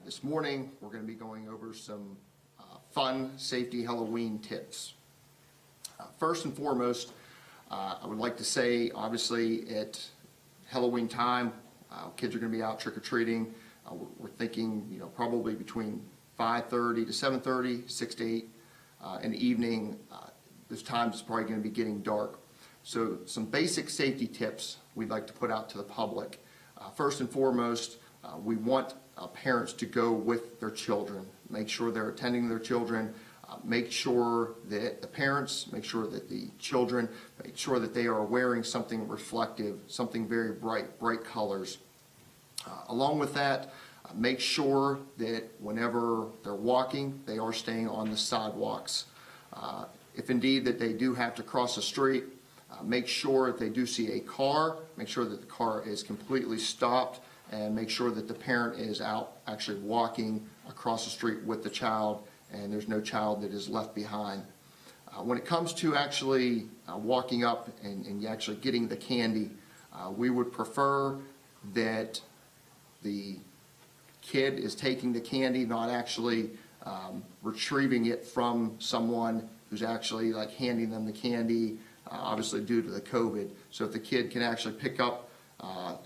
This morning, we're going to be going over some fun safety Halloween tips. First and foremost, I would like to say, obviously, at Halloween time, kids are going to be out trick-or-treating. We're thinking, probably between 5:30 to 7:30, 6 to 8 in the evening. Those times it's probably going to be getting dark. So some basic safety tips we'd like to put out to the public. First and foremost, we want parents to go with their children. Make sure they're attending their children. Make sure that the parents, make sure that the children, make sure that they are wearing something reflective, something very bright colors. Along with that, make sure that whenever they're walking, they are staying on the sidewalks. If indeed that they do have to cross the street, make sure if they do see a car, make sure that the car is completely stopped, and make sure that the parent is out actually walking across the street with the child and there's no child that is left behind. When it comes to actually walking up and actually getting the candy, we would prefer that the kid is taking the candy, not actually retrieving it from someone who's actually like handing them the candy, obviously due to the COVID. So if the kid can actually pick up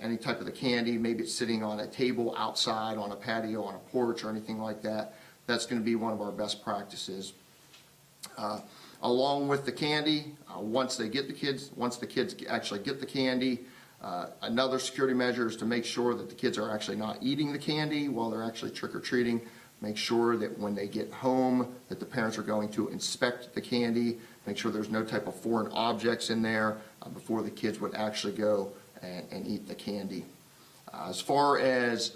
any type of the candy, maybe it's sitting on a table outside, on a patio, on a porch, or anything like that, that's going to be one of our best practices. Along with the candy, once the kids actually get the candy, another security measure is to make sure that the kids are actually not eating the candy while they're actually trick-or-treating. Make sure that when they get home that the parents are going to inspect the candy, make sure there's no type of foreign objects in there before the kids would actually go and eat the candy. As far as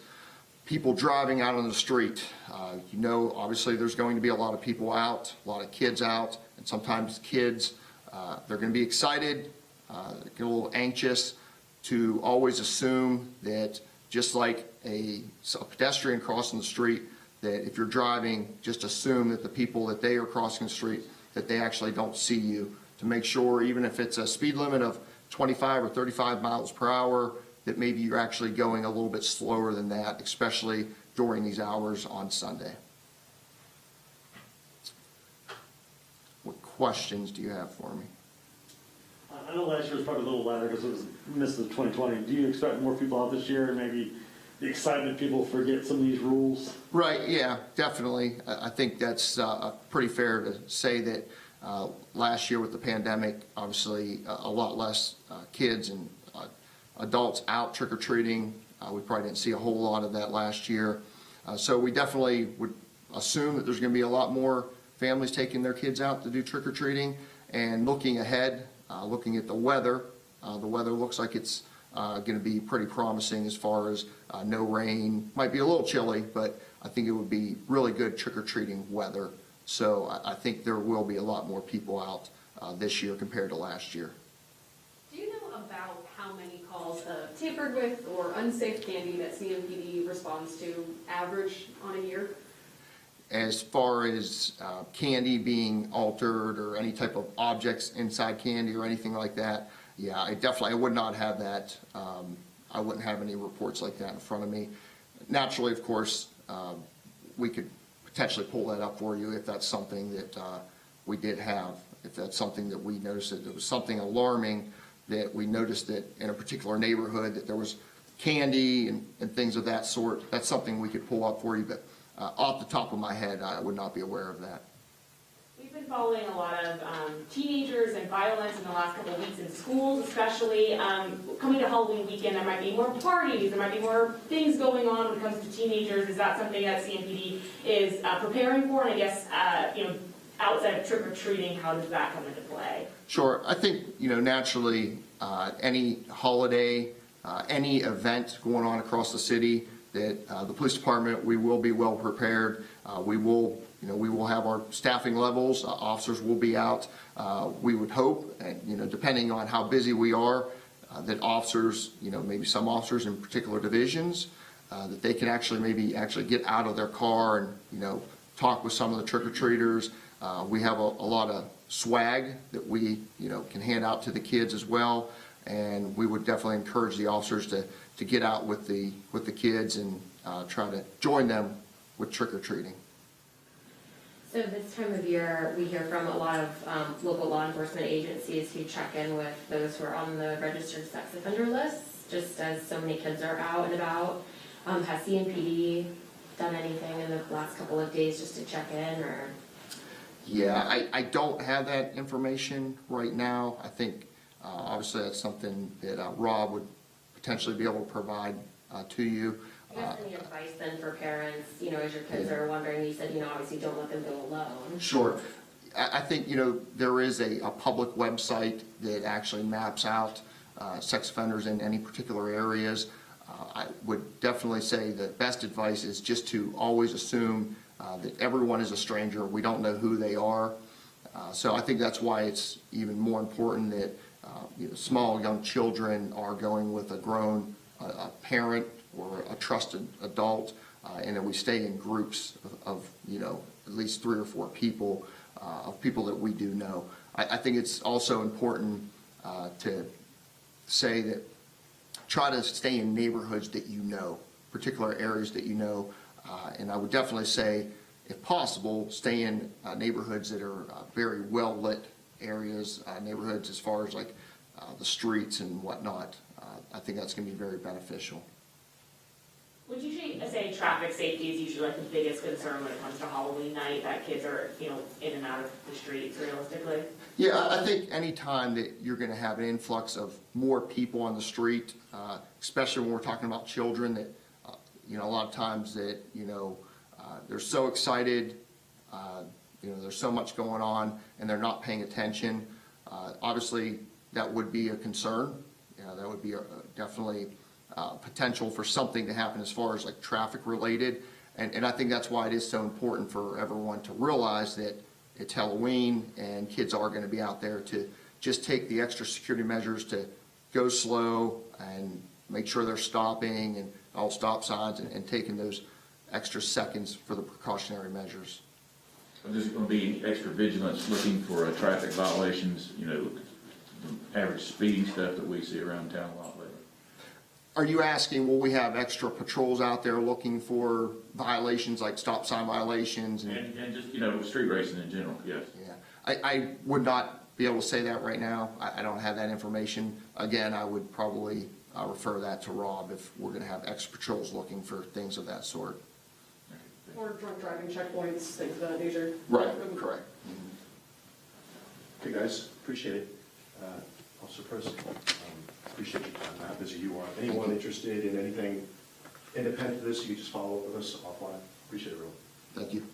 people driving out on the street, obviously there's going to be a lot of people out, a lot of kids out, and sometimes kids, they're going to be excited, get a little anxious, to always assume that just like a pedestrian crossing the street, that if you're driving, just assume that the people that they are crossing the street, that they actually don't see you. To make sure, even if it's a speed limit of 25 or 35 miles per hour, that maybe you're actually going a little bit slower than that, especially during these hours on Sunday. What questions do you have for me? I know last year was probably a little lighter because it was missed of 2020. Do you expect more people out this year, and maybe the excitement people forget some of these rules? Right, yeah, definitely. I think that's pretty fair to say that last year with the pandemic, obviously a lot less kids and adults out trick-or-treating. We probably didn't see a whole lot of that last year. So we definitely would assume that there's going to be a lot more families taking their kids out to do trick-or-treating. And looking ahead, looking at the weather looks like it's going to be pretty promising as far as no rain. Might be a little chilly, but I think it would be really good trick-or-treating weather. So I think there will be a lot more people out this year compared to last year. Do you know about how many calls of tampered with or unsafe candy that CMPD responds to average on a year? As far as candy being altered or any type of objects inside candy or anything like that, yeah, I would not have that. I wouldn't have any reports like that in front of me. Naturally, of course, we could potentially pull that up for you if that's something that we did have. If that's something that we noticed that it was something alarming, that we noticed that in a particular neighborhood that there was candy and things of that sort, that's something we could pull up for you. But off the top of my head, I would not be aware of that. We've been following a lot of teenagers and violence in the last couple of weeks in schools, especially coming to Halloween weekend. There might be more parties, there might be more things going on when it comes to teenagers. Is that something that CMPD is preparing for? And I guess, outside of trick-or-treating, how does that come into play? Sure. I think, naturally, any holiday, any event going on across the city, that the police department, we will be well prepared. We will have our staffing levels. Officers will be out. We would hope, and depending on how busy we are, that officers, maybe some officers in particular divisions, that they can actually get out of their car and talk with some of the trick-or-treaters. We have a lot of swag that we can hand out to the kids as well, and we would definitely encourage the officers to get out with the kids and try to join them with trick-or-treating. So this time of year, we hear from a lot of local law enforcement agencies who check in with those who are on the registered sex offender list, just as so many kids are out and about. Has CMPD done anything in the last couple of days just to check in, or? Yeah, I don't have that information right now. I think, obviously, that's something that Rob would potentially be able to provide to you. I guess any advice then for parents, you know, as your kids are wondering, you said, you know, obviously don't let them go alone. Sure. I think, you know, there is a public website that actually maps out sex offenders in any particular areas. I would definitely say the best advice is just to always assume that everyone is a stranger. We don't know who they are. So I think that's why it's even more important that you know, small young children are going with a grown a parent or a trusted adult, and that we stay in groups of you know, at least 3 or 4 people, of people that we do know. I think it's also important to say that try to stay in neighborhoods that you know, particular areas that you know, and I would definitely say, if possible, stay in neighborhoods that are very well-lit areas, neighborhoods as far as like the streets and whatnot. I think that's going to be very beneficial. Would you say traffic safety is usually like the biggest concern when it comes to Halloween night, that kids are, you know, in and out of the streets realistically? Yeah, I think any time that you're going to have an influx of more people on the street, especially when we're talking about children, that you know, a lot of times that you know they're so excited, you know, there's so much going on, and they're not paying attention. Obviously, that would be a concern. You know, that would be definitely potential for something to happen as far as like traffic related, and I think that's why it is so important for everyone to realize that it's Halloween and kids are going to be out there, to just take the extra security measures to go slow and make sure they're stopping and all stop signs and taking those extra seconds for the precautionary measures. There's going to be extra vigilance looking for traffic violations, you know, the average speeding stuff that we see around town a lot lately. Are you asking, will we have extra patrols out there looking for violations like stop sign violations? And just, you know, street racing in general, yes. Yeah, I would not be able to say that right now. I don't have that information. Again, I would probably refer that to Rob if we're going to have extra patrols looking for things of that sort. Or drunk driving checkpoints, things of that nature. Right, correct. Okay, guys, appreciate it. Officer Prost, appreciate your time, how busy you are. Anyone interested in anything independent of this, you just follow up with us offline. Appreciate it, everyone. Thank you.